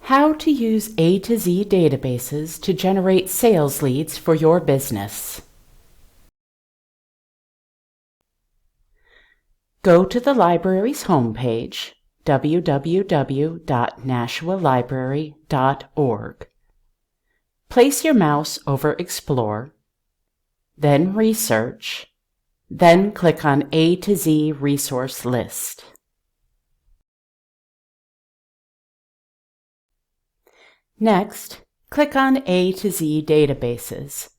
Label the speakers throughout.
Speaker 1: How to use AtoZ Databases to generate sales leads for your business. Go to the library's homepage, www.nashualibrary.org. Place your mouse over Explore, then Research, then click on AtoZ Resource List. Next, click on AtoZ Databases.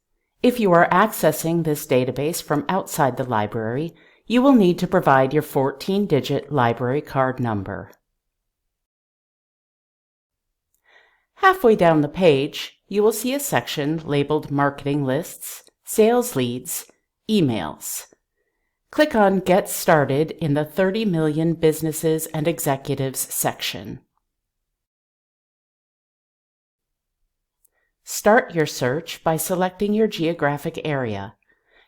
Speaker 1: If you are accessing this database from outside the library, you will need to provide your 14-digit library card number. Halfway down the page, you will see a section labeled Marketing Lists, Sales Leads, Emails. Click on Get Started in the 30 Million Businesses and Executives section. Start your search by selecting your geographic area.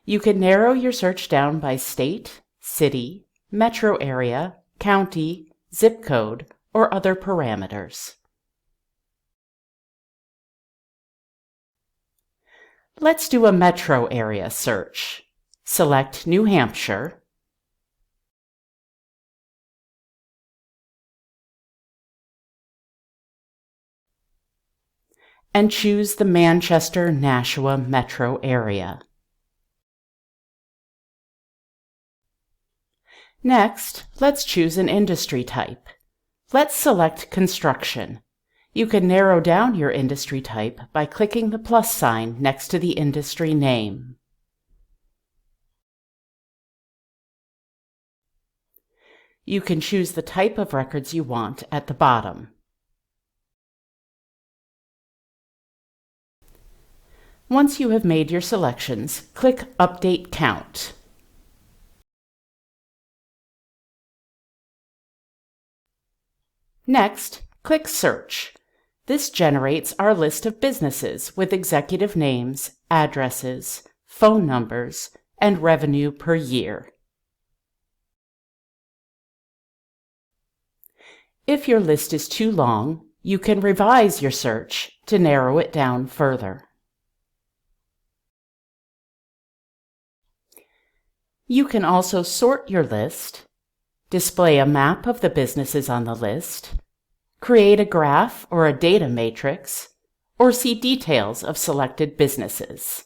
Speaker 1: You can narrow your search down by state, city, metro area, county, zip code, or other parameters. Let's do a metro area search. Select New Hampshire, and choose the Manchester-Nashua metro area. Next, let's choose an industry type. Let's select construction. You can narrow down your industry type by clicking the plus sign next to the industry name. You can choose the type of records you want at the bottom. Once you have made your selections, click Update Count. Next, click Search. This generates our list of businesses with executive names, addresses, phone numbers, and revenue per year. If your list is too long, you can revise your search to narrow it down further. You can also sort your list, display a map of the businesses on the list, create a graph or a data matrix, or see details of selected businesses.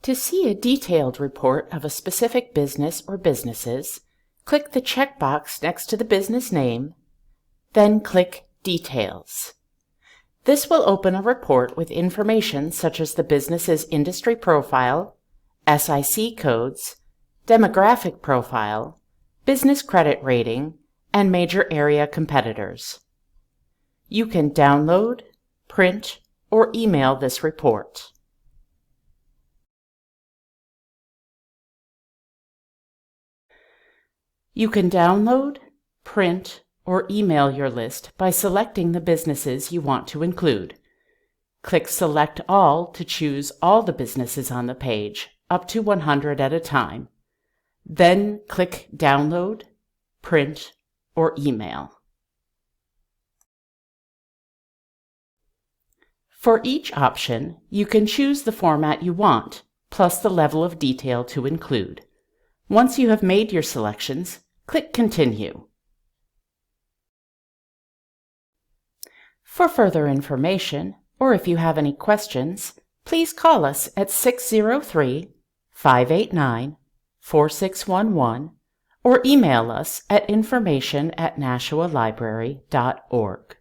Speaker 1: To see a detailed report of a specific business or businesses, click the checkbox next to the business name, then click Details. This will open a report with information such as the business's industry profile, SIC codes, demographic profile, business credit rating, and major area competitors. You can download, print, or email this report. You can download, print, or email your list by selecting the businesses you want to include. Click Select All to choose all the businesses on the page, up to 100 at a time. Then click Download, Print, or Email. For each option, you can choose the format you want, plus the level of detail to include. Once you have made your selections, click Continue. For further information, or if you have any questions, please call us at 603-589-4611 or email us at information@nashualibrary.org.